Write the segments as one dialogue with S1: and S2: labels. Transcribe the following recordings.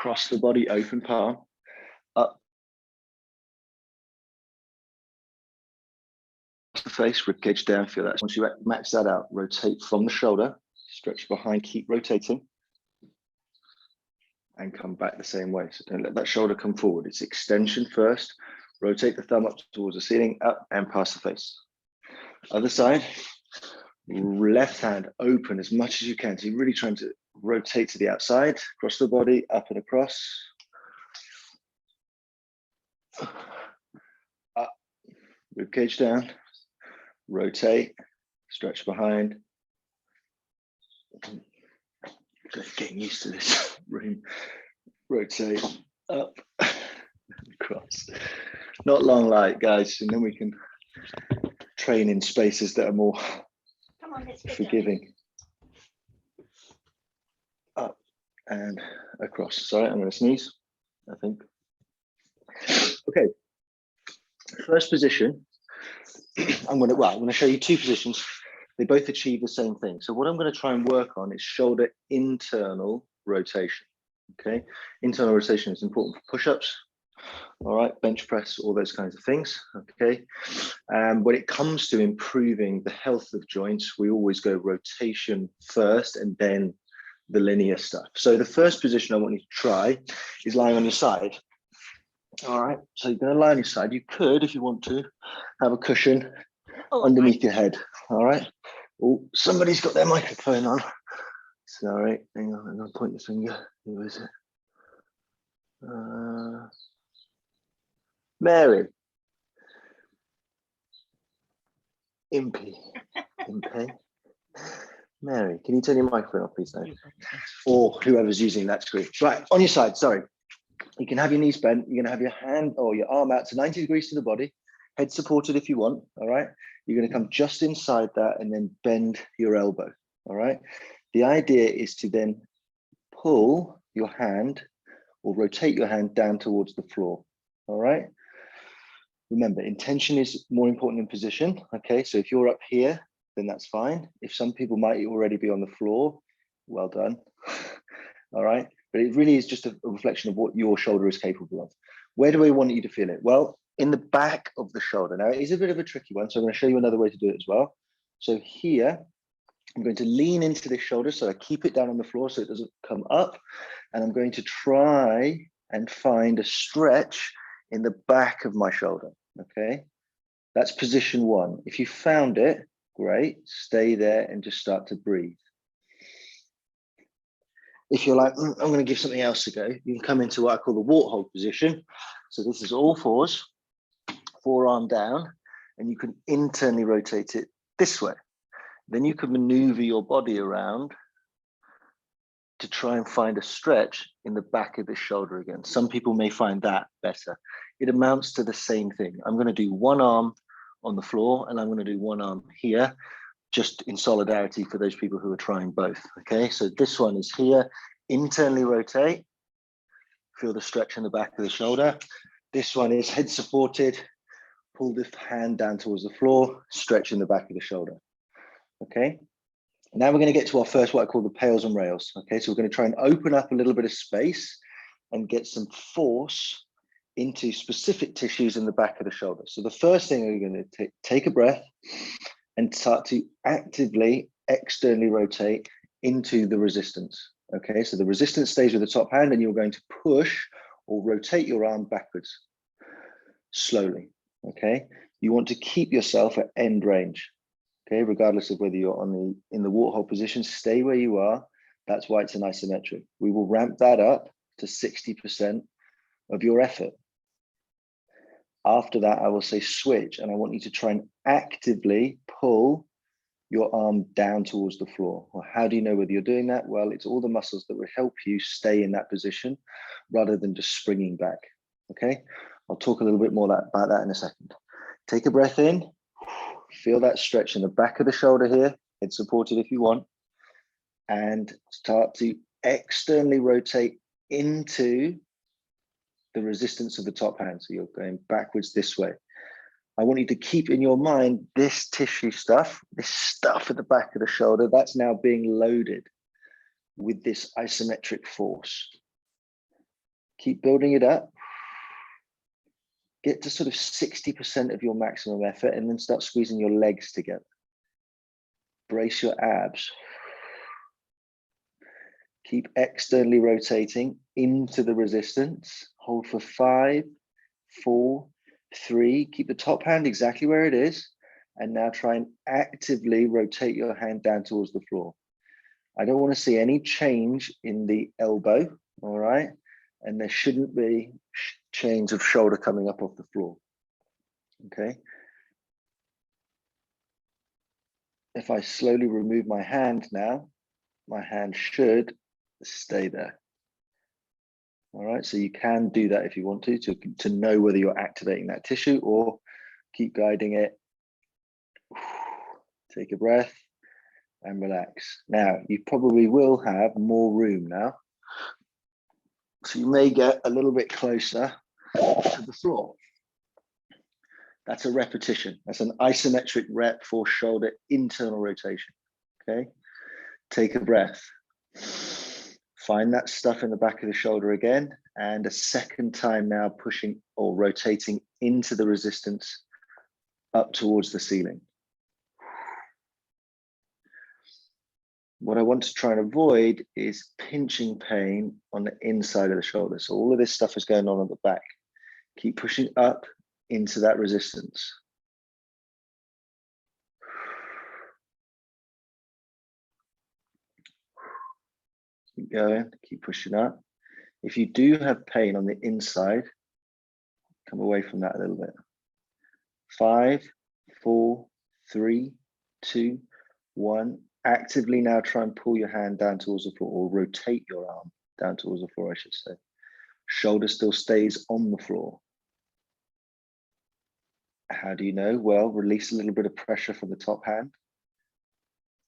S1: across the body, open palm, up the face, ribcage down, feel that. Once you max that out, rotate from the shoulder, stretch behind, keep rotating, and come back the same way. So don't let that shoulder come forward. It's extension first. Rotate the thumb up towards the ceiling, up and past the face. Other side, left hand open as much as you can. So you're really trying to rotate to the outside, across the body, up and across. Up, ribcage down, rotate, stretch behind. Getting used to this room. Rotate, up, across. Not long light, guys, and then we can train in spaces that are more forgiving. Up and across. Sorry, I'm going to sneeze, I think. Okay, first position. I'm going to show you two positions. They both achieve the same thing. So what I'm going to try and work on is shoulder internal rotation. Okay, internal rotation is important for push-ups. All right, bench press, all those kinds of things. Okay, when it comes to improving the health of joints, we always go rotation first and then the linear stuff. So the first position I want you to try is lying on your side. All right, so you're going to lie on your side. You could, if you want to, have a cushion underneath your head. All right. Oh, somebody's got their microphone on. Sorry, hang on, I'm going to point the finger. Who is it? Mary. Impy. Mary, can you turn your microphone off, please? No? Or whoever's using that screen. Right, on your side, sorry. You can have your knees bent. You're going to have your hand or your arm out to 90 degrees to the body, head supported if you want, all right? You're going to come just inside that and then bend your elbow, all right? The idea is to then pull your hand or rotate your hand down towards the floor, all right? Remember, intention is more important than position, okay? So if you're up here, then that's fine. If some people might already be on the floor, well done, all right? But it really is just a reflection of what your shoulder is capable of. Where do I want you to feel it? Well, in the back of the shoulder. Now, it is a bit of a tricky one, so I'm going to show you another way to do it as well. So here, I'm going to lean into this shoulder, so I keep it down on the floor so it doesn't come up. And I'm going to try and find a stretch in the back of my shoulder, okay? That's position one. If you found it, great, stay there and just start to breathe. If you're like, I'm going to give something else a go, you can come into what I call the warthog position. So this is all fours, forearm down, and you can internally rotate it this way. Then you can maneuver your body around to try and find a stretch in the back of the shoulder again. Some people may find that better. It amounts to the same thing. I'm going to do one arm on the floor and I'm going to do one arm here, just in solidarity for those people who are trying both. Okay, so this one is here, internally rotate, feel the stretch in the back of the shoulder. This one is head supported, pull the hand down towards the floor, stretch in the back of the shoulder. Okay, now we're going to get to our first, what I call the pails and rails. Okay, so we're going to try and open up a little bit of space and get some force into specific tissues in the back of the shoulder. So the first thing we're going to take a breath and start to actively externally rotate into the resistance. Okay, so the resistance stays with the top hand and you're going to push or rotate your arm backwards slowly. Okay, you want to keep yourself at end range. Okay, regardless of whether you're in the warthog position, stay where you are. That's why it's an isometric. We will ramp that up to 60% of your effort. After that, I will say switch, and I want you to try and actively pull your arm down towards the floor. Well, how do you know whether you're doing that? Well, it's all the muscles that will help you stay in that position rather than just springing back. Okay, I'll talk a little bit more about that in a second. Take a breath in, feel that stretch in the back of the shoulder here, head supported if you want, and start to externally rotate into the resistance of the top hand. So you're going backwards this way. I want you to keep in your mind this tissue stuff, this stuff at the back of the shoulder, that's now being loaded with this isometric force. Keep building it up. Get to sort of 60% of your maximum effort and then start squeezing your legs together. Brace your abs. Keep externally rotating into the resistance. Hold for 5, 4, 3. Keep the top hand exactly where it is. And now try and actively rotate your hand down towards the floor. I don't want to see any change in the elbow, all right? And there shouldn't be change of shoulder coming up off the floor, okay? If I slowly remove my hand now, my hand should stay there. All right, so you can do that if you want to know whether you're activating that tissue or keep guiding it. Take a breath and relax. Now, you probably will have more room now. So you may get a little bit closer to the floor. That's a repetition. That's an isometric rep for shoulder internal rotation, okay? Take a breath. Find that stuff in the back of the shoulder again, and a second time now pushing or rotating into the resistance up towards the ceiling. What I want to try and avoid is pinching pain on the inside of the shoulder. So all of this stuff is going on at the back. Keep pushing up into that resistance. Keep going, keep pushing up. If you do have pain on the inside, come away from that a little bit. 5, 4, 3, 2, 1. Actively now try and pull your hand down towards the floor, or rotate your arm down towards the floor, I should say. Shoulder still stays on the floor. How do you know? Well, release a little bit of pressure from the top hand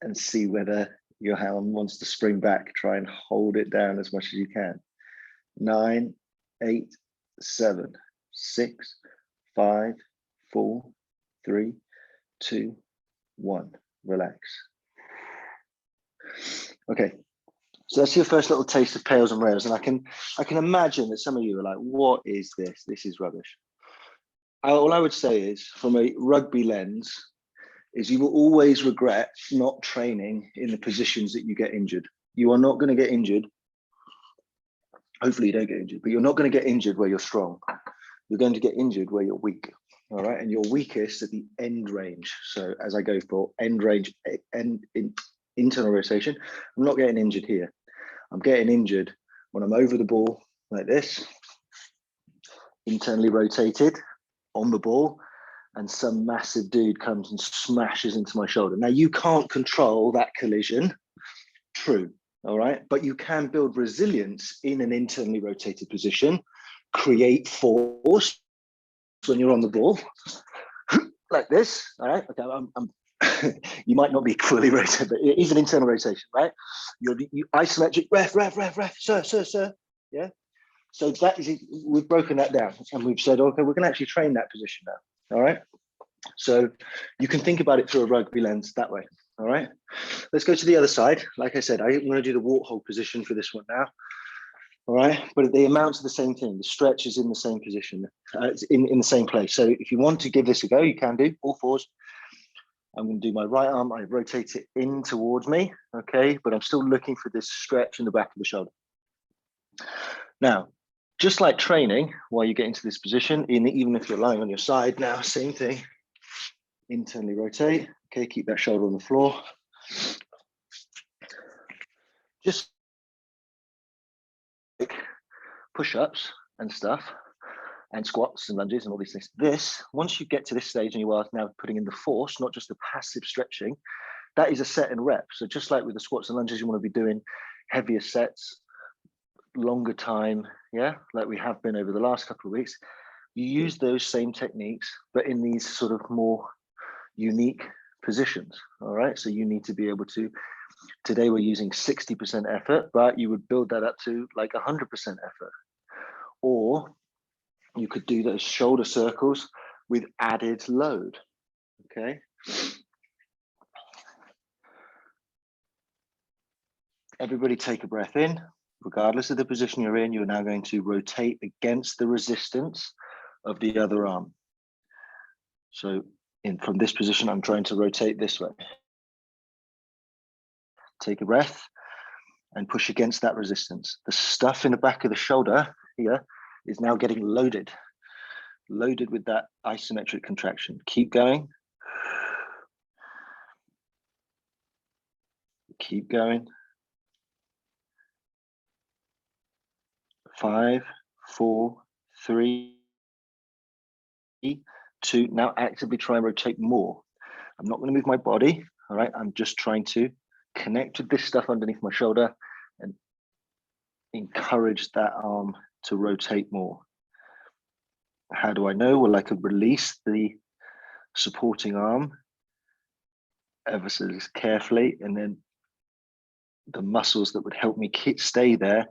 S1: and see whether your hand wants to spring back. Try and hold it down as much as you can. 9, 8, 7, 6, 5, 4, 3, 2, 1. Relax. Okay, so that's your first little taste of pails and rails, and I can imagine that some of you are like, what is this? This is rubbish. All I would say is, from a rugby lens, is you will always regret not training in the positions that you get injured. You are not going to get injured. Hopefully you don't get injured, but you're not going to get injured where you're strong. You're going to get injured where you're weak. All right, and you're weakest at the end range. So as I go for end range, internal rotation, I'm not getting injured here. I'm getting injured when I'm over the ball like this, internally rotated on the ball, and some massive dude comes and smashes into my shoulder. Now, you can't control that collision, true, all right? But you can build resilience in an internally rotated position, create force when you're on the ball, like this, all right? Okay, you might not be fully rotated, but it is an internal rotation, right? You isometric, ref, sir, yeah? So that is, we've broken that down and we've said, okay, we're gonna actually train that position now, all right? So you can think about it through a rugby lens that way, all right? Let's go to the other side. Like I said, I'm gonna do the warthog position for this one now, all right? But the amounts are the same thing. The stretch is in the same position, it's in the same place. So if you want to give this a go, you can do all fours. I'm going to do my right arm, I rotate it in towards me, okay? But I'm still looking for this stretch in the back of the shoulder. Now, just like training, while you get into this position, even if you're lying on your side now, same thing. Internally rotate, okay? Keep that shoulder on the floor. Just like push-ups and stuff, and squats and lunges and all these things. This, once you get to this stage and you are now putting in the force, not just the passive stretching, that is a set and rep. So just like with the squats and lunges, you want to be doing heavier sets, longer time, yeah, like we have been over the last couple of weeks. You use those same techniques, but in these sort of more unique positions, all right? So you need to be able to, today we're using 60% effort, but you would build that up to like 100% effort. Or you could do those shoulder circles with added load, okay? Everybody take a breath in, regardless of the position you're in, you're now going to rotate against the resistance of the other arm. So from this position, I'm trying to rotate this way. Take a breath and push against that resistance. The stuff in the back of the shoulder here is now getting loaded with that isometric contraction. Keep going. Keep going. 5, 4, 3, 2. Now actively try and rotate more. I'm not going to move my body. All right. I'm just trying to connect with this stuff underneath my shoulder and encourage that arm to rotate more. How do I know? Well, I could release the supporting arm ever so carefully, and then the muscles that would help me stay there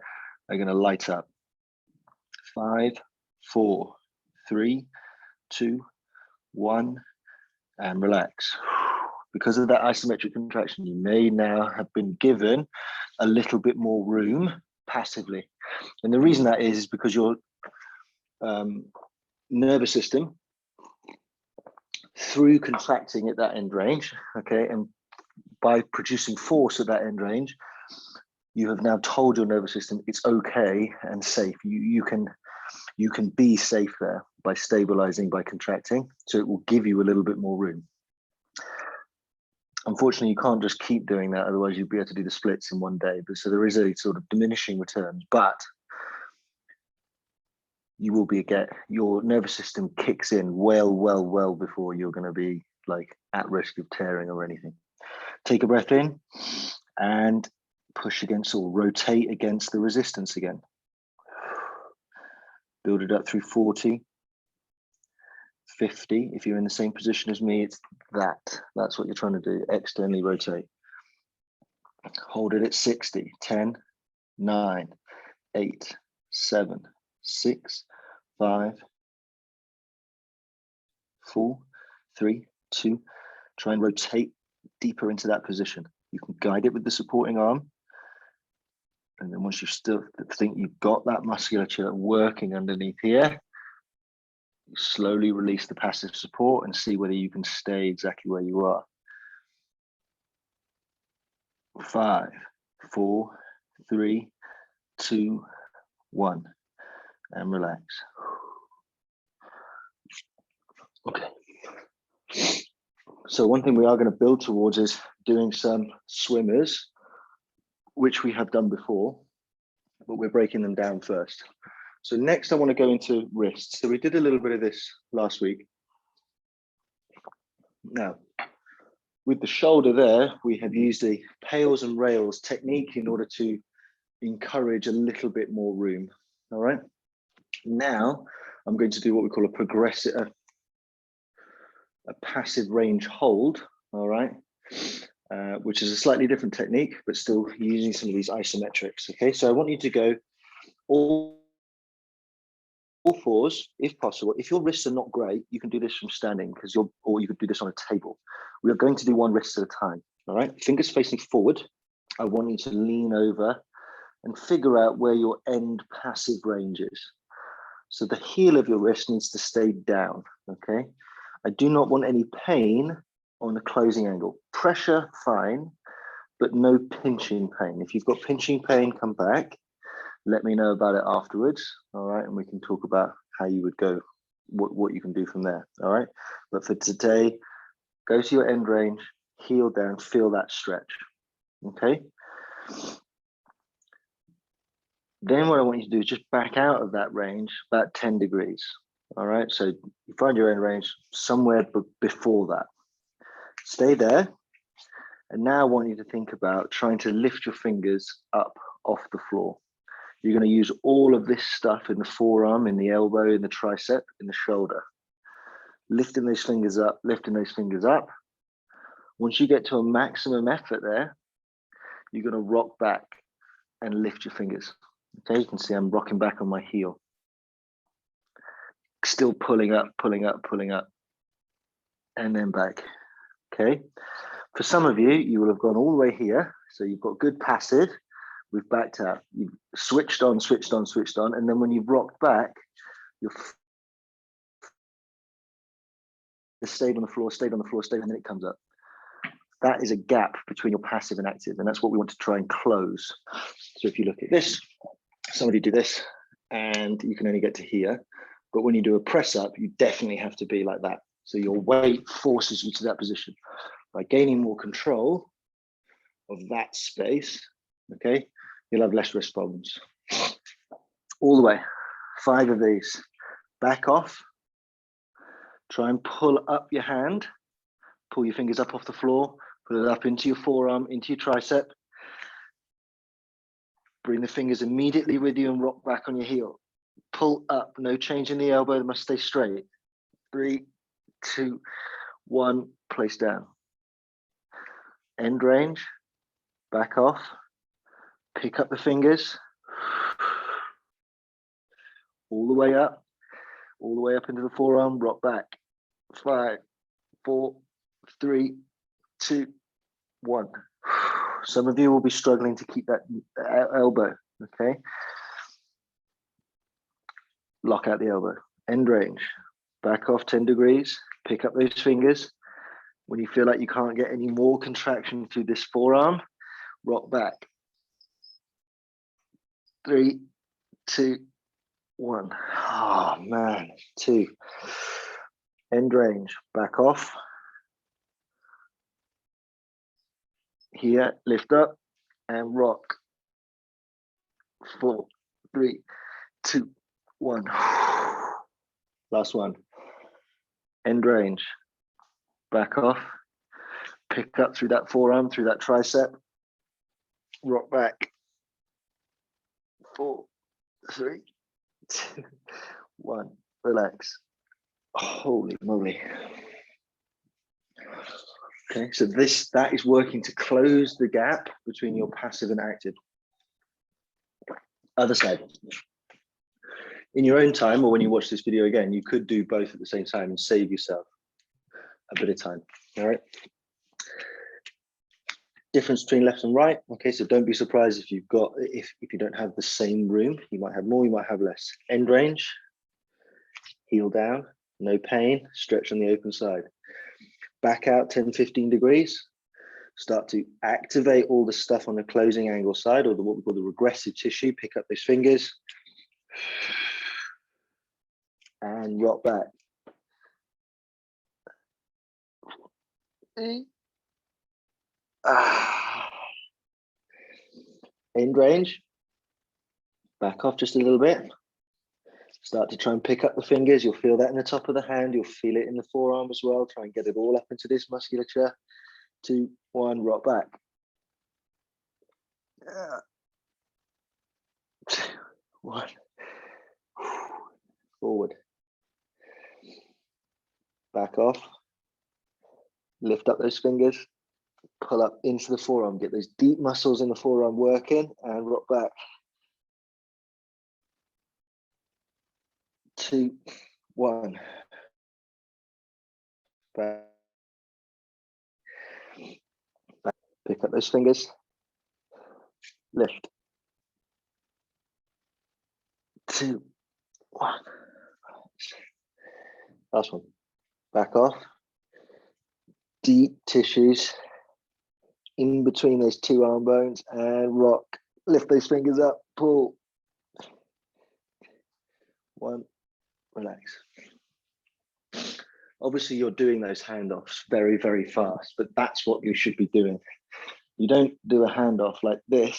S1: are going to light up. 5, 4, 3, 2, 1, and relax. Because of that isometric contraction, you may now have been given a little bit more room passively. And the reason that is because your nervous system, through contracting at that end range, okay, and by producing force at that end range, you have now told your nervous system it's okay and safe. You can be safe there by stabilizing, by contracting. So it will give you a little bit more room. Unfortunately, you can't just keep doing that, otherwise you'd be able to do the splits in one day. But so there is a sort of diminishing returns, but you will your nervous system kicks in well before you're going to be like at risk of tearing or anything. Take a breath in and push against or rotate against the resistance again. Build it up through 40, 50. If you're in the same position as me, it's that's what you're trying to do. Externally rotate. Hold it at 60. 10, 9, 8, 7, 6, 5, 4, 3, 2. Try and rotate deeper into that position. You can guide it with the supporting arm. And then once you still think you've got that musculature working underneath here, you slowly release the passive support and see whether you can stay exactly where you are. 5, 4, 3, 2, 1, and relax. Okay. So one thing we are going to build towards is doing some swimmers, which we have done before, but we're breaking them down first. So next I want to go into wrists. So we did a little bit of this last week. Now, with the shoulder there, we have used the pails and rails technique in order to encourage a little bit more room. All right. Now I'm going to do what we call a passive range hold. All right. Which is a slightly different technique, but still using some of these isometrics. Okay, so I want you to go all fours, if possible. If your wrists are not great, you can do this from standing or you could do this on a table. We are going to do one wrist at a time. All right, fingers facing forward. I want you to lean over and figure out where your end passive range is. So the heel of your wrist needs to stay down. Okay, I do not want any pain on the closing angle. Pressure, fine, but no pinching pain. If you've got pinching pain, come back. Let me know about it afterwards. All right, and we can talk about how you would go, what you can do from there. All right, but for today, go to your end range, heel down, feel that stretch. Okay. Then what I want you to do is just back out of that range about 10 degrees. All right, so you find your end range somewhere before that. Stay there. And now I want you to think about trying to lift your fingers up off the floor. You're going to use all of this stuff in the forearm, in the elbow, in the tricep, in the shoulder. Lifting those fingers up, lifting those fingers up. Once you get to a maximum effort there, you're going to rock back and lift your fingers. Okay, you can see I'm rocking back on my heel. Still pulling up, pulling up, pulling up, and then back. Okay. For some of you, you will have gone all the way here. So you've got good passive. We've backed out. You've switched on, switched on, switched on, and then when you've rocked back, you're stayed on the floor, stayed on the floor, stayed, and then it comes up. That is a gap between your passive and active, and that's what we want to try and close. So if you look at this, somebody do this, and you can only get to here. But when you do a press up, you definitely have to be like that. So your weight forces you to that position. By gaining more control of that space, okay, you'll have less wrist problems. All the way, 5 of these. Back off. Try and pull up your hand. Pull your fingers up off the floor. Put it up into your forearm, into your tricep. Bring the fingers immediately with you and rock back on your heel. Pull up, no change in the elbow, they must stay straight. 3, 2, 1, place down. End range, back off. Pick up the fingers. All the way up into the forearm, rock back. 5, 4, 3, 2, 1. Some of you will be struggling to keep that elbow, okay? Lock out the elbow. End range. Back off 10 degrees. Pick up those fingers. When you feel like you can't get any more contraction through this forearm, rock back. 3, 2, 1. Oh, man. 2. End range. Back off. Here, lift up and rock. 4, 3, 2, 1. Last one. End range. Back off. Pick up through that forearm, through that tricep. Rock back. 4, 3, 2, 1. Relax. Holy moly. Okay, so that is working to close the gap between your passive and active. Other side. In your own time, or when you watch this video again, you could do both at the same time and save yourself a bit of time. All right. Difference between left and right. Okay, so don't be surprised if you've got, if you don't have the same room, you might have more, you might have less. End range, heel down, no pain, stretch on the open side. Back out 10, 15 degrees. Start to activate all the stuff on the closing angle side, or what we call the regressive tissue. Pick up those fingers and rock back. End range. Back off just a little bit. Start to try and pick up the fingers. You'll feel that in the top of the hand. You'll feel it in the forearm as well. Try and get it all up into this musculature. 2, 1, rock back. 2, 1. Forward. Back off. Lift up those fingers. Pull up into the forearm. Get those deep muscles in the forearm working and rock back. 2, 1. Back. Pick up those fingers. Lift. 2, 1. Last one. Back off. Deep tissues in between those 2 arm bones and rock. Lift those fingers up. Pull. 1. Relax. Obviously, you're doing those handoffs very, very fast, but that's what you should be doing. You don't do a handoff like this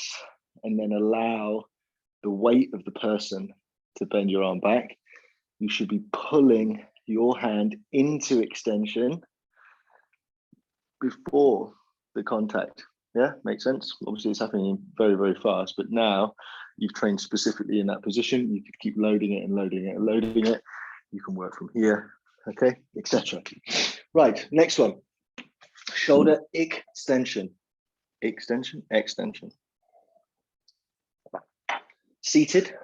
S1: and then allow the weight of the person to bend your arm back. You should be pulling your hand into extension before the contact. Yeah, makes sense. Obviously, it's happening very, very fast, but now you've trained specifically in that position. You could keep loading it and loading it and loading it. You can work from here, okay, etc. Right, next one. Shoulder extension. Extension, extension. Seated.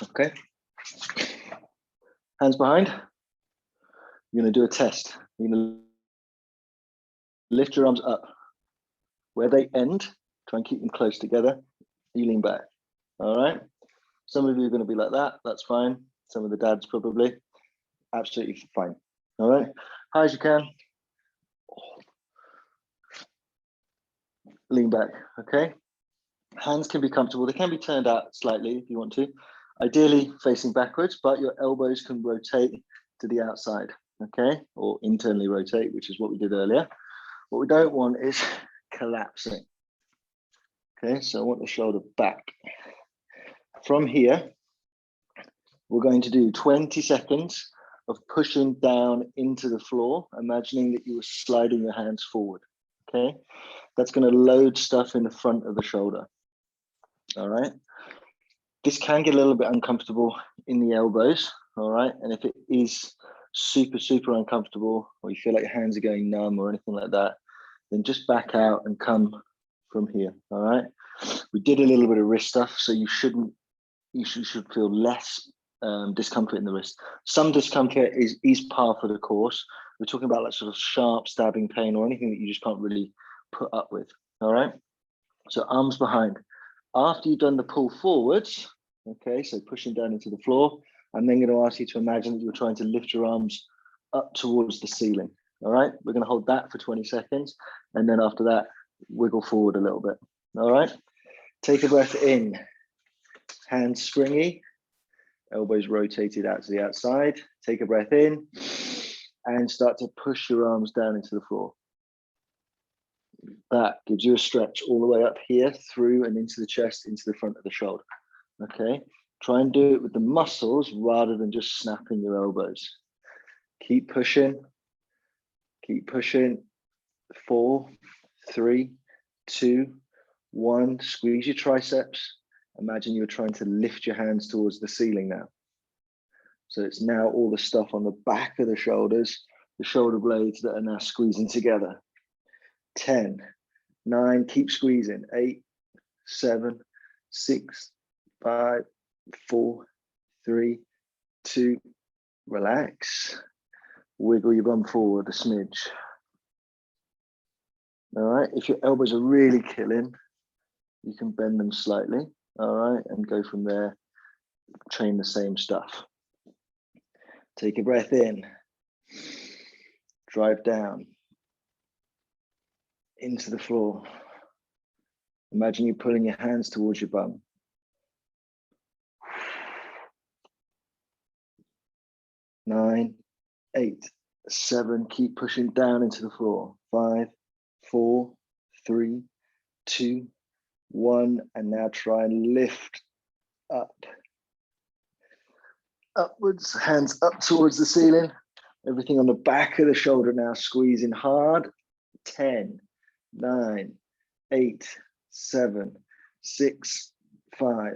S1: Okay. Hands behind. You're going to do a test. You're going to lift your arms up. Where they end, try and keep them close together. you lean back. All right. Some of you are going to be like that. That's fine. Some of the dads probably. Absolutely fine. All right. High as you can. Lean back. Okay. Hands can be comfortable. They can be turned out slightly if you want to. Ideally facing backwards, but your elbows can rotate to the outside. Okay. Or internally rotate, which is what we did earlier. What we don't want is collapsing. Okay. So I want the shoulder back. From here, we're going to do 20 seconds of pushing down into the floor, imagining that you were sliding your hands forward, okay? That's gonna load stuff in the front of the shoulder, all right? This can get a little bit uncomfortable in the elbows, all right? And if it is super, super uncomfortable, or you feel like your hands are going numb or anything like that, then just back out and come from here, all right? We did a little bit of wrist stuff, so you should feel less discomfort in the wrist. Some discomfort is par for the course. We're talking about like sort of sharp stabbing pain or anything that you just can't really put up with. All right. So arms behind. After you've done the pull forwards, okay, so pushing down into the floor, I'm then going to ask you to imagine that you're trying to lift your arms up towards the ceiling. All right. We're going to hold that for 20 seconds. And then after that, wiggle forward a little bit. All right. Take a breath in. Hands springy. Elbows rotated out to the outside. Take a breath in and start to push your arms down into the floor. That gives you a stretch all the way up here, through and into the chest, into the front of the shoulder. Okay, try and do it with the muscles rather than just snapping your elbows. Keep pushing, keep pushing. 4, 3, 2, 1. Squeeze your triceps. Imagine you're trying to lift your hands towards the ceiling now. So it's now all the stuff on the back of the shoulders, the shoulder blades that are now squeezing together. 10, 9, keep squeezing. 8, 7, 6, 5, 4, 3, 2, relax. Wiggle your bum forward a smidge. All right, if your elbows are really killing, you can bend them slightly. All right, and go from there, train the same stuff. Take a breath in, drive down into the floor. Imagine you pulling your hands towards your bum. 9, 8, 7, keep pushing down into the floor. 5, 4, 3, 2, 1, and now try and lift up. Upwards, hands up towards the ceiling. Everything on the back of the shoulder now squeezing hard. 10, 9, 8, 7, 6, 5,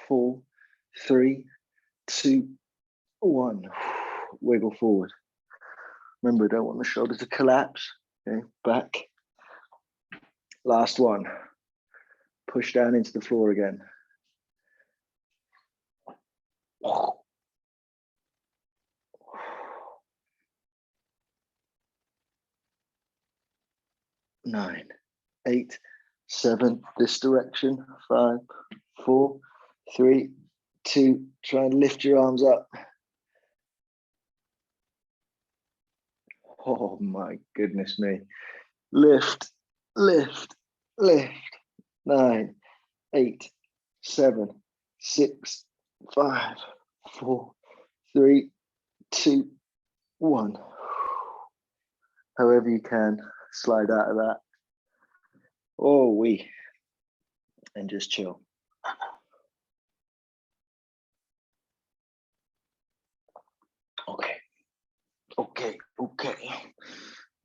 S1: 4, 3, 2, 1. Wiggle forward. Remember, I don't want the shoulder to collapse. Okay, back. Last one. Push down into the floor again. 9, 8, 7, this direction. 5, 4, 3, 2, try and lift your arms up. Oh my goodness me. Lift, lift, lift. 9, 8, 7, 6, 5, 4, 3, 2, 1. However you can, slide out of that. Oh, and just chill. Okay.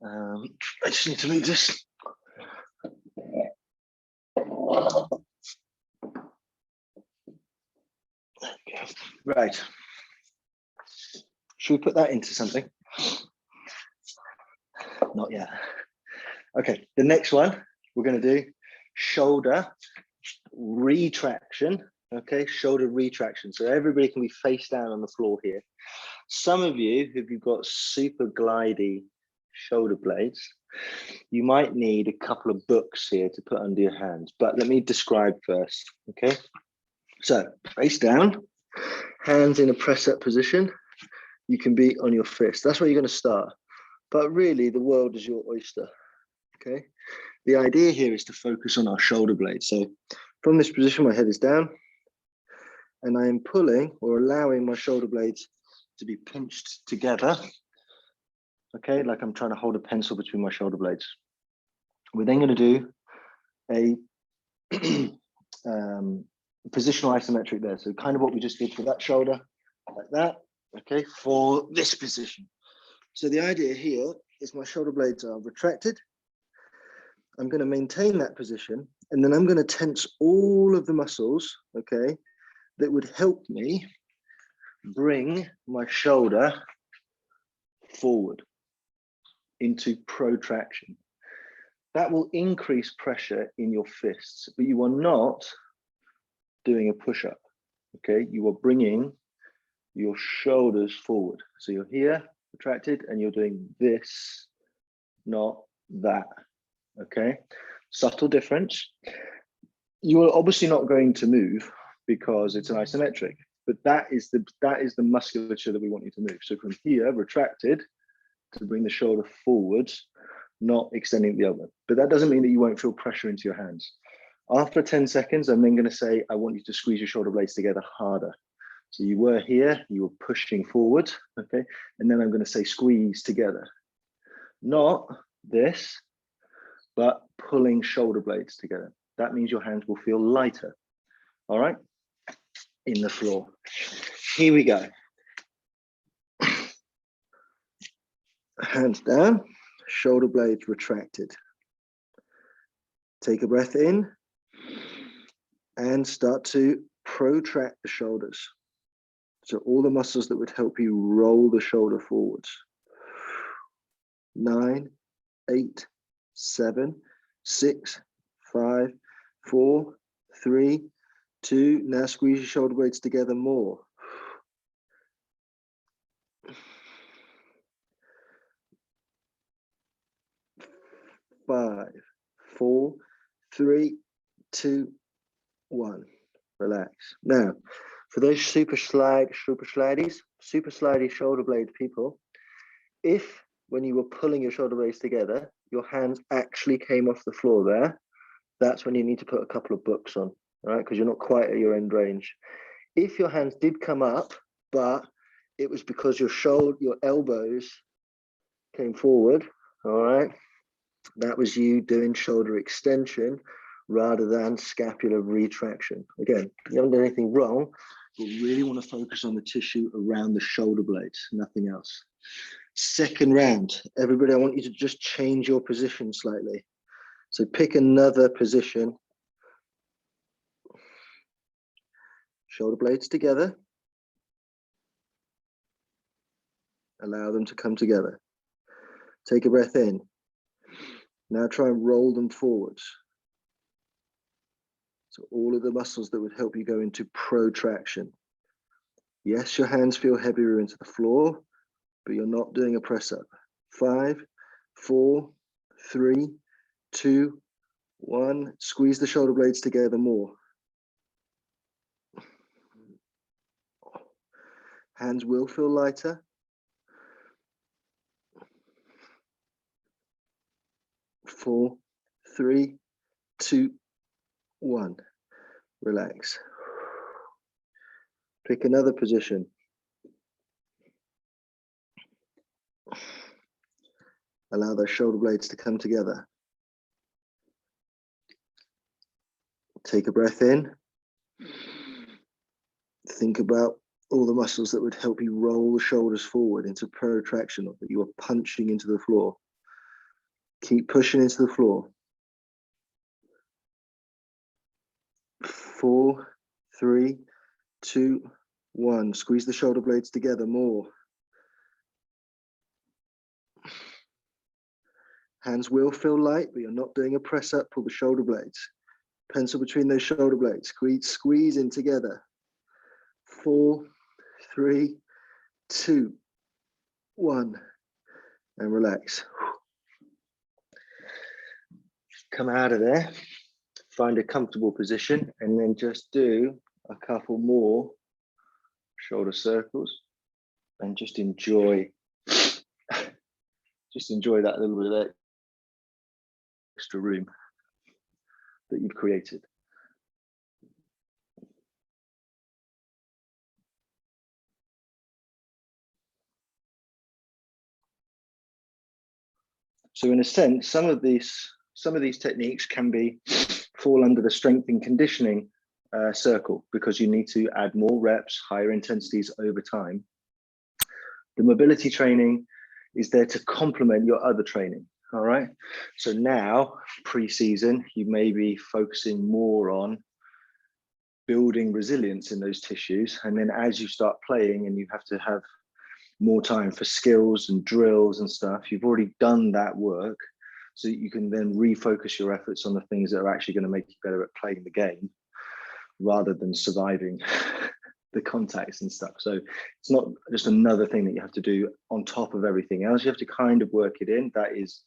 S1: I just need to move this. Right. Should we put that into something? Not yet. Okay, the next one we're going to do shoulder retraction. Okay, shoulder retraction. So everybody can be face down on the floor here. Some of you, if you've got super glidey shoulder blades, You might need a couple of books here to put under your hands, but let me describe first, okay? So face down, hands in a press up position. You can be on your fist. That's where you're going to start. But really, the world is your oyster, okay? The idea here is to focus on our shoulder blades. So from this position, my head is down, and I am pulling or allowing my shoulder blades to be pinched together, okay? Like I'm trying to hold a pencil between my shoulder blades. We're then going to do a positional isometric there. So kind of what we just did for that shoulder, like that, okay, for this position. So the idea here is my shoulder blades are retracted. I'm going to maintain that position, and then I'm going to tense all of the muscles, okay, that would help me bring my shoulder forward into protraction. That will increase pressure in your fists, but you are not doing a push-up, okay? You are bringing your shoulders forward. So you're here, retracted, and you're doing this, not that, okay? Subtle difference. You are obviously not going to move because it's an isometric, but that is the musculature that we want you to move. So from here, retracted, to bring the shoulder forwards, not extending the elbow. But that doesn't mean that you won't feel pressure into your hands. After 10 seconds, I'm then going to say, I want you to squeeze your shoulder blades together harder. So you were here, you were pushing forward, okay? And then I'm going to say squeeze together. Not this, but pulling shoulder blades together. That means your hands will feel lighter, all right? In the floor. Here we go. Hands down, shoulder blades retracted. Take a breath in and start to protract the shoulders. So all the muscles that would help you roll the shoulder forwards. 9, 8, 7, 6, 5, 4, 3, 2. Now squeeze your shoulder blades together more. 5, 4, 3, 2, 1. Relax. Now, for those super slidey shoulder blade people, if when you were pulling your shoulder blades together, your hands actually came off the floor there, that's when you need to put a couple of books on, all right? Because you're not quite at your end range. If your hands did come up, but it was because your elbows came forward, all right? That was you doing shoulder extension rather than scapular retraction. Again, you haven't done anything wrong. You really want to focus on the tissue around the shoulder blades, nothing else. Second round, everybody, I want you to just change your position slightly. So pick another position. Shoulder blades together. Allow them to come together. Take a breath in. Now try and roll them forwards. So all of the muscles that would help you go into protraction. Yes, your hands feel heavier into the floor, but you're not doing a press up. 5, 4, 3, 2, 1. Squeeze the shoulder blades together more. Hands will feel lighter. 4, 3, 2, 1. Relax. Pick another position. Allow those shoulder blades to come together. Take a breath in. Think about all the muscles that would help you roll the shoulders forward into protraction, or that you are punching into the floor. Keep pushing into the floor. 4, 3, 2, 1. Squeeze the shoulder blades together more. Hands will feel light, but you're not doing a press up. Pull the shoulder blades. Pencil between those shoulder blades. Squeeze in together. 4, 3, 2, 1. And relax. Come out of there, find a comfortable position, and then just do a couple more shoulder circles and just enjoy that little bit of extra room that you've created. So in a sense, some of these techniques can fall under the strength and conditioning circle, because you need to add more reps, higher intensities over time. The mobility training is there to complement your other training. All right. So now, pre-season, you may be focusing more on building resilience in those tissues. And then as you start playing and you have to have more time for skills and drills and stuff, you've already done that work, so that you can then refocus your efforts on the things that are actually going to make you better at playing the game rather than surviving the contacts and stuff. So it's not just another thing that you have to do on top of everything else. You have to kind of work it in. That is,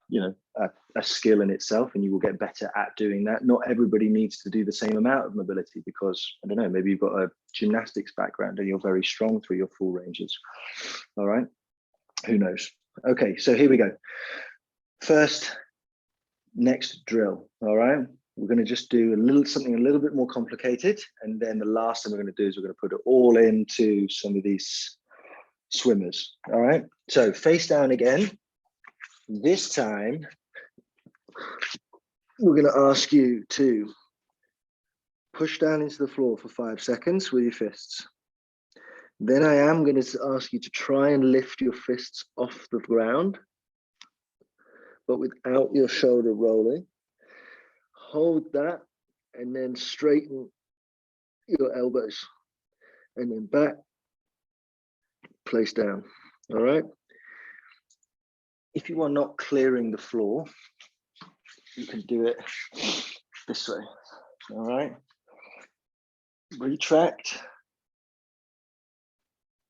S1: you know, a skill in itself, and you will get better at doing that. Not everybody needs to do the same amount of mobility, because I don't know, maybe you've got a gymnastics background and you're very strong through your full ranges. All right, who knows? Okay, so here we go. First, next drill. All right, we're going to just do something a little bit more complicated, and then the last thing we're going to do is we're going to put it all into some of these swimmers. All right, so face down again. This time, we're going to ask you to push down into the floor for 5 seconds with your fists. Then I am going to ask you to try and lift your fists off the ground, but without your shoulder rolling. Hold that, and then straighten your elbows, and then back, place down. All right. If you are not clearing the floor, you can do it this way. All right. Retract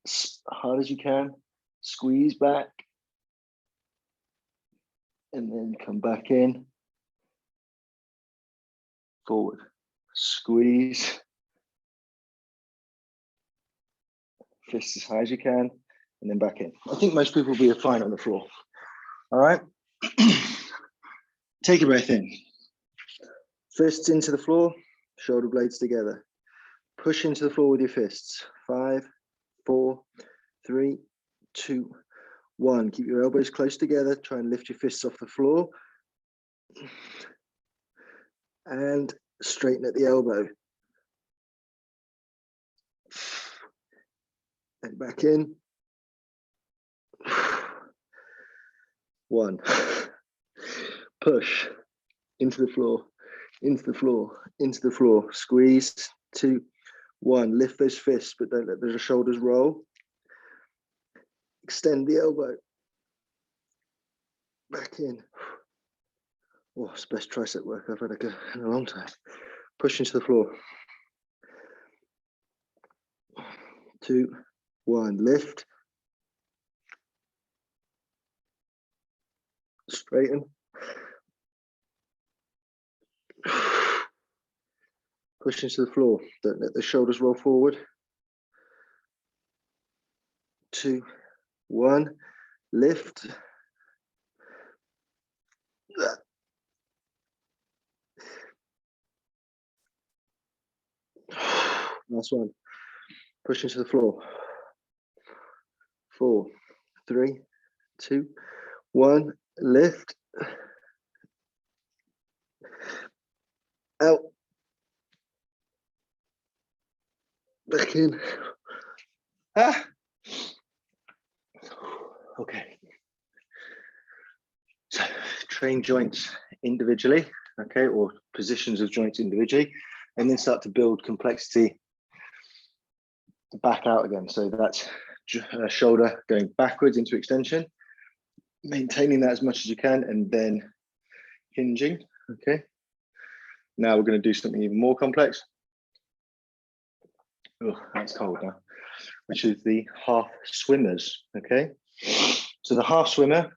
S1: as hard as you can, squeeze back, and then come back in, forward, squeeze, fist as high as you can, and then back in. I think most people will be fine on the floor. All right. Take a breath in. Fists into the floor, shoulder blades together. Push into the floor with your fists. 5, 4, 3, 2, 1. Keep your elbows close together. Try and lift your fists off the floor. And straighten at the elbow. And back in. 1. Push into the floor, into the floor, into the floor. Squeeze. 2, 1. Lift those fists, but don't let the shoulders roll. Extend the elbow. Back in. Oh, it's the best tricep work I've had in a long time. Push into the floor. 2, 1. Lift. Straighten. Push into the floor. Don't let the shoulders roll forward. 2, 1. Lift. Last one. Push into the floor. 4, 3, 2, 1. Lift. Out. Back in. Okay. So train joints individually, okay, or positions of joints individually, and then start to build complexity back out again. So that's shoulder going backwards into extension, maintaining that as much as you can, and then hinging. Okay. Now we're going to do something even more complex. Oh, that's cold now. Which is the half swimmers. Okay. So the half swimmer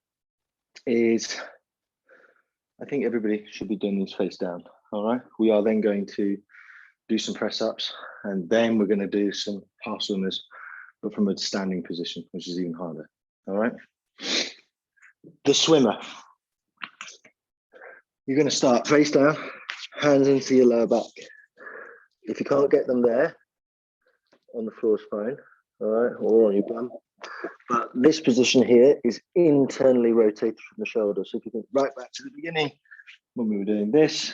S1: is I think everybody should be doing these face down. All right. We are then going to do some press ups, and then we're going to do some half swimmers, but from a standing position, which is even harder. All right. The swimmer. You're going to start face down, hands into your lower back. If you can't get them there, on the floor is fine. All right, or on your bum. But this position here is internally rotated from the shoulder. So if you think right back to the beginning, when we were doing this,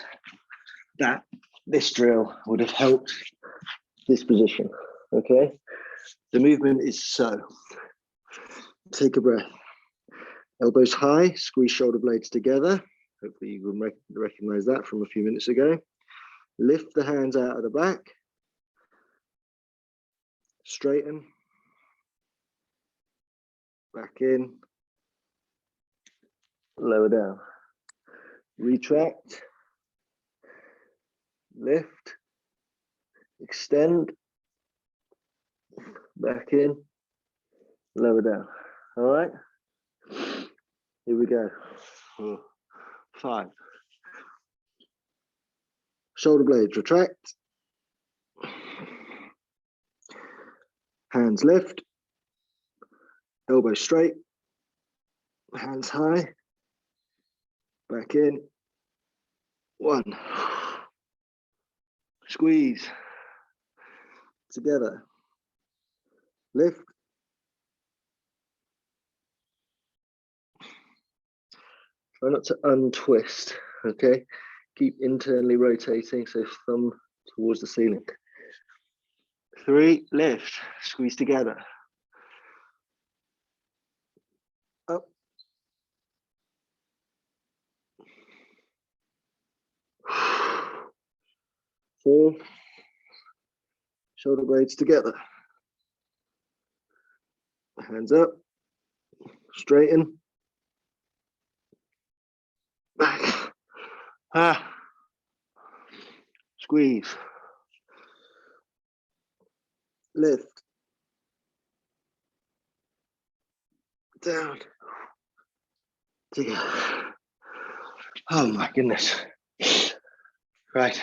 S1: this drill would have helped this position, okay? The movement is so. Take a breath. Elbows high, squeeze shoulder blades together. Hopefully you will recognize that from a few minutes ago. Lift the hands out of the back. Straighten. Back in. Lower down. Retract. Lift. Extend. Back in. Lower down. All right. Here we go. 5. Shoulder blades retract. Hands lift. Elbows straight. Hands high. Back in. 1. Squeeze. Together. Lift. Try not to untwist, okay? Keep internally rotating, so thumb towards the ceiling. 3, lift, squeeze together. Up. 4, shoulder blades together. Hands up, straighten. Back. Squeeze. Lift. Down. Together. Oh my goodness. Right.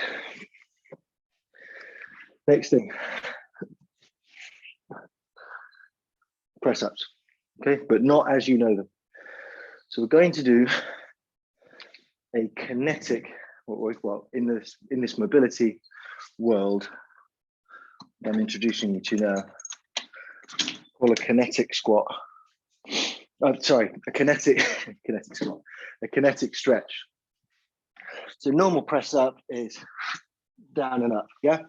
S1: Next thing. Press ups. Okay, but not as you know them. So we're going to do a kinetic, well, in this mobility world I'm introducing you to now, called a kinetic squat. Sorry, a kinetic squat, a kinetic stretch. So normal press up is down and up, yeah?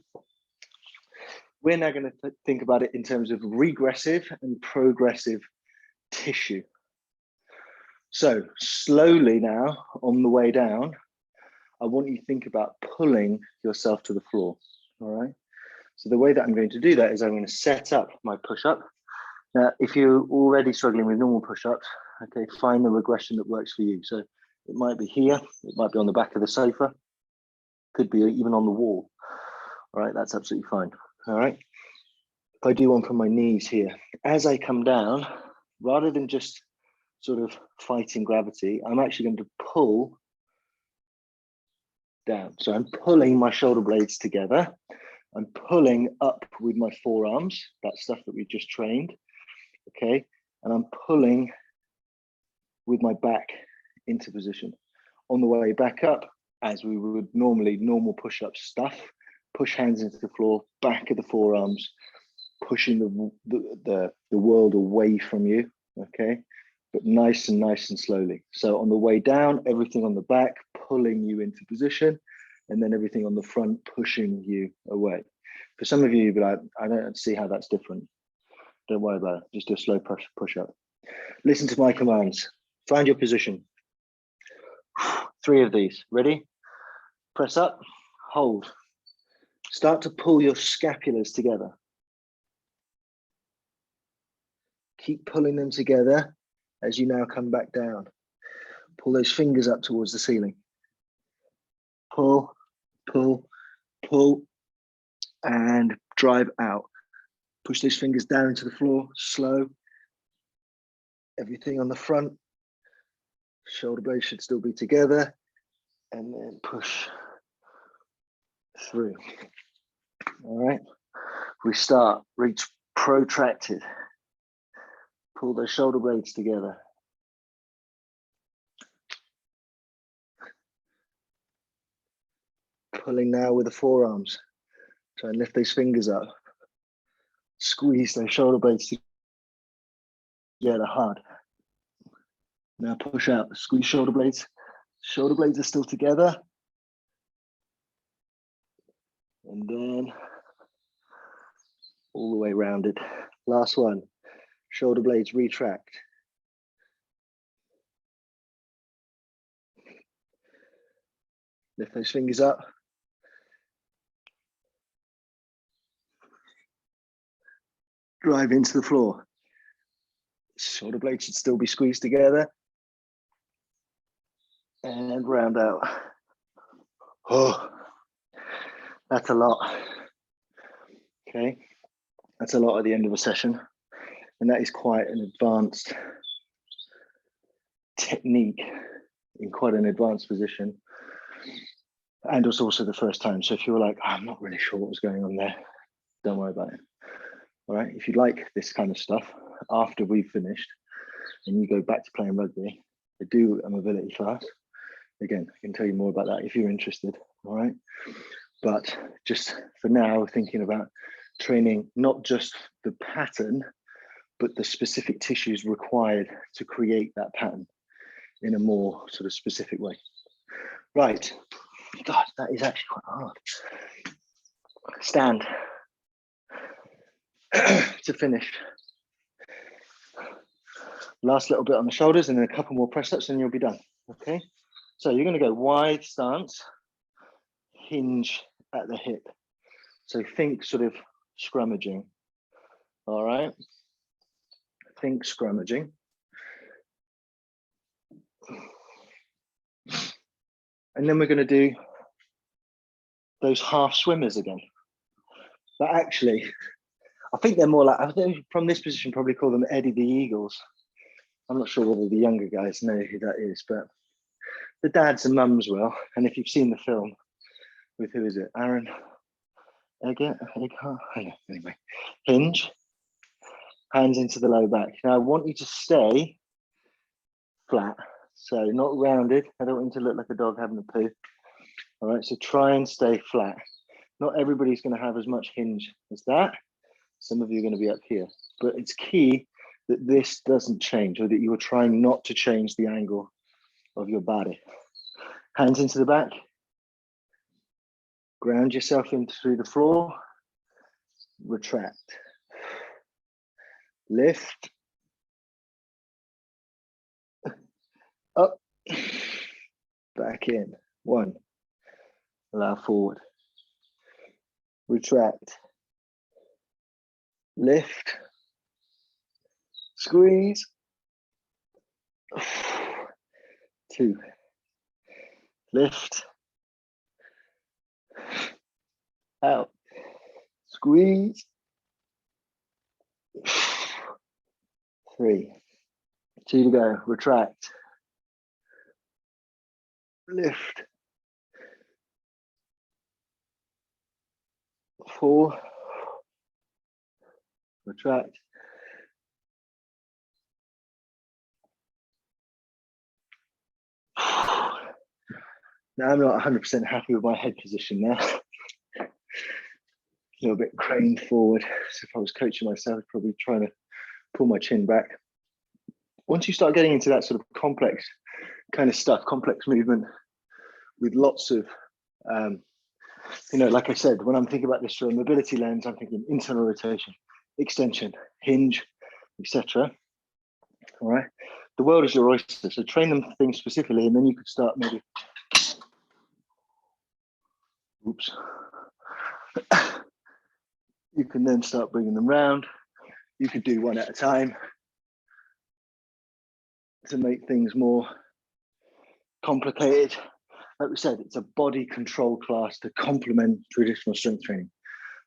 S1: We're now going to think about it in terms of regressive and progressive tissue. So slowly now, on the way down, I want you to think about pulling yourself to the floor, all right? So the way that I'm going to do that is I'm going to set up my push-up. Now, if you're already struggling with normal push-ups, okay, find the regression that works for you. So it might be here, it might be on the back of the sofa, could be even on the wall. All right, that's absolutely fine. All right. If I do one from my knees here, as I come down, rather than just sort of fighting gravity, I'm actually going to pull down. So I'm pulling my shoulder blades together. I'm pulling up with my forearms, that stuff that we just trained, okay? And I'm pulling with my back into position. On the way back up, as we would normally, normal push-up stuff, push hands into the floor, back of the forearms, pushing the world away from you, okay? But nice and slowly. So on the way down, everything on the back, pulling you into position, and then everything on the front, pushing you away. For some of you, you'd be like, I don't see how that's different. Don't worry about it. Just do a slow push up. Listen to my commands. Find your position. 3 of these. Ready? Press up, hold. Start to pull your scapulars together. Keep pulling them together as you now come back down. Pull those fingers up towards the ceiling. Pull, pull, pull, and drive out. Push those fingers down into the floor, slow. Everything on the front. Shoulder blades should still be together. and then push through. All right, we start, reach protracted. Pull those shoulder blades together. Pulling now with the forearms. Try and lift those fingers up. Squeeze those shoulder blades together hard. Now push out, squeeze shoulder blades. Shoulder blades are still together. And then all the way around it. Last one, shoulder blades retract. Lift those fingers up. Drive into the floor. Shoulder blades should still be squeezed together. And round out. Oh, that's a lot. Okay, that's a lot at the end of a session. And that is quite an advanced technique in quite an advanced position. And it's also the first time. So if you were like, I'm not really sure what was going on there, don't worry about it. All right, if you like this kind of stuff, after we've finished and you go back to playing rugby, I do a mobility class. Again, I can tell you more about that if you're interested, all right? But just for now, thinking about training, not just the pattern, but the specific tissues required to create that pattern in a more sort of specific way. Right, God, that is actually quite hard. Stand to finish. Last little bit on the shoulders and then a couple more press ups and you'll be done, okay? So you're gonna go wide stance, hinge at the hip. So think sort of scrummaging, all right? Think scrummaging. And then we're gonna do those half swimmers again. But actually, I think they're more like, I think from this position, probably call them Eddie the Eagles. I'm not sure whether the younger guys know who that is, but the dads and mums will. And if you've seen the film with, who is it? Aaron Eggert? Anyway, hinge, hands into the low back. Now I want you to stay flat. So not rounded. I don't want you to look like a dog having a poo. All right, so try and stay flat. Not everybody's going to have as much hinge as that. Some of you are going to be up here, but it's key that this doesn't change, or that you are trying not to change the angle of your body. Hands into the back. Ground yourself in through the floor. Retract. Lift. Up. Back in. One. Allow forward. Retract. Lift. Squeeze. 2. Lift. Out. Squeeze. 3. 2 to go. Retract. Lift. 4. Retract. Now I'm not 100% happy with my head position now. A little bit craned forward. So if I was coaching myself, I'd probably trying to pull my chin back. Once you start getting into that sort of complex kind of stuff, complex movement with lots of, like I said, when I'm thinking about this through a mobility lens, I'm thinking internal rotation, extension, hinge, etc. All right. The world is your oyster. So train them things specifically, and then you could start maybe. Oops. You can then start bringing them round. You could do one at a time to make things more complicated. Like we said, it's a body control class to complement traditional strength training.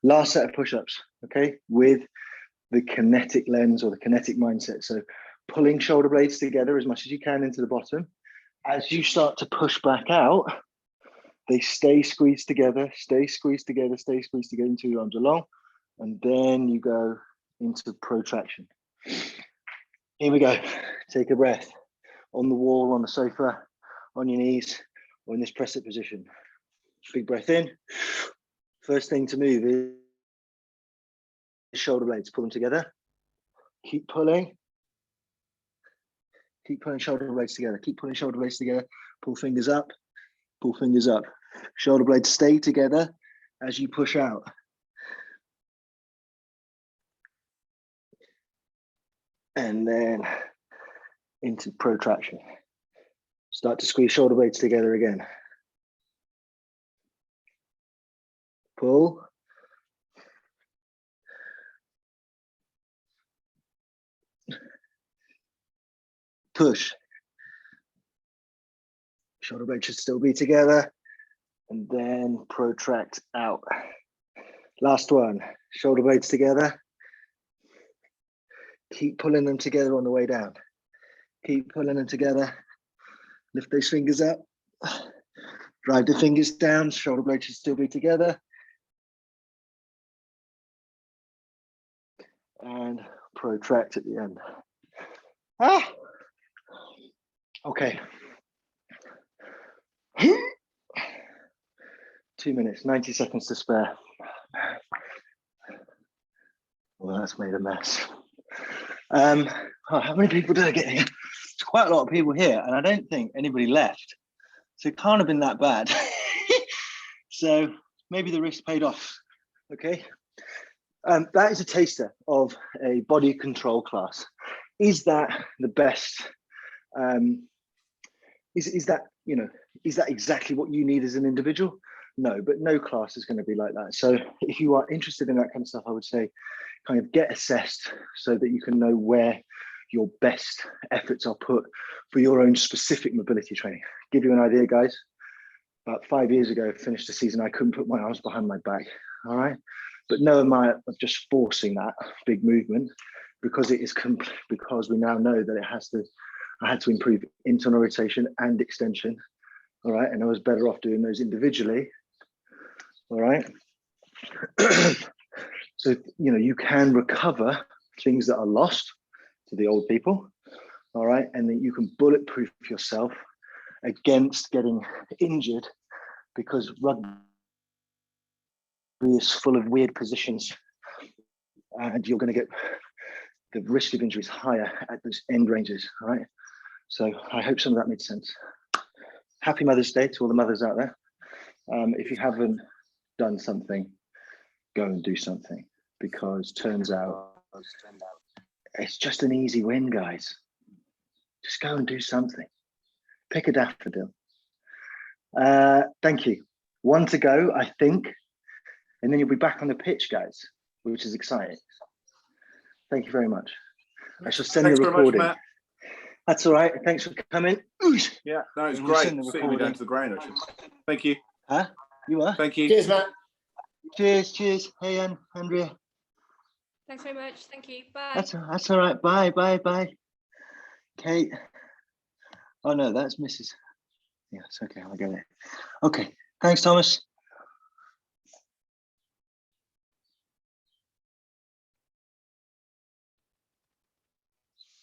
S1: Last set of push-ups, okay, with the kinetic lens or the kinetic mindset. So pulling shoulder blades together as much as you can into the bottom. As you start to push back out, They stay squeezed together, stay squeezed together, stay squeezed together until your arms are long. And then you go into protraction. Here we go. Take a breath. On the wall, on the sofa, on your knees, or in this press-up position. Big breath in. First thing to move is shoulder blades. Pull them together. Keep pulling. Keep pulling shoulder blades together. Keep pulling shoulder blades together. Pull fingers up. Pull fingers up. Shoulder blades stay together as you push out. And then into protraction. Start to squeeze shoulder blades together again. Pull. Push. Shoulder blades should still be together. And then protract out. Last one. Shoulder blades together. Keep pulling them together on the way down. Keep pulling them together. Lift those fingers up. Drive the fingers down. Shoulder blades should still be together. And protract at the end. Ah! Okay. 2 minutes, 90 seconds to spare. Well, that's made a mess. How many people did I get here? It's quite a lot of people here, and I don't think anybody left. So it can't have been that bad. So maybe the risk paid off. Okay. That is a taster of a body control class. Is that the best? Is that, you know, is that exactly what you need as an individual? No, but no class is going to be like that. So if you are interested in that kind of stuff, I would say kind of get assessed so that you can know where your best efforts are put for your own specific mobility training. Give you an idea, guys. About 5 years ago, I finished the season, I couldn't put my arms behind my back, all right? But no amount of just forcing that big movement, because it is because we now know that I had to improve internal rotation and extension, all right? And I was better off doing those individually, all right? So, you know, you can recover things that are lost to the old people, all right? And then you can bulletproof yourself against getting injured, because rugby is full of weird positions and you're going to get the risk of injuries higher at those end ranges, all right? So I hope some of that made sense. Happy Mother's Day to all the mothers out there. If you haven't done something, go and do something, because turns out it's just an easy win, guys. Just go and do something. Pick a daffodil. Thank you. 1 to go, I think. And then you'll be back on the pitch, guys, which is exciting. Thank you very much. I shall send the recording. Much, Matt. That's all right. Thanks for coming.
S2: Yeah, no, it's great. Sitting me down to the ground, actually. Thank you.
S1: Huh? You are?
S2: Thank you.
S3: Cheers, Matt.
S1: Cheers, cheers. Hey, Andrea.
S4: Thanks very much. Thank you. Bye.
S1: That's all right. Bye, bye, bye. Kate. Oh, no, that's Mrs. Yeah, it's okay. I'll get it. Okay. Thanks, Thomas.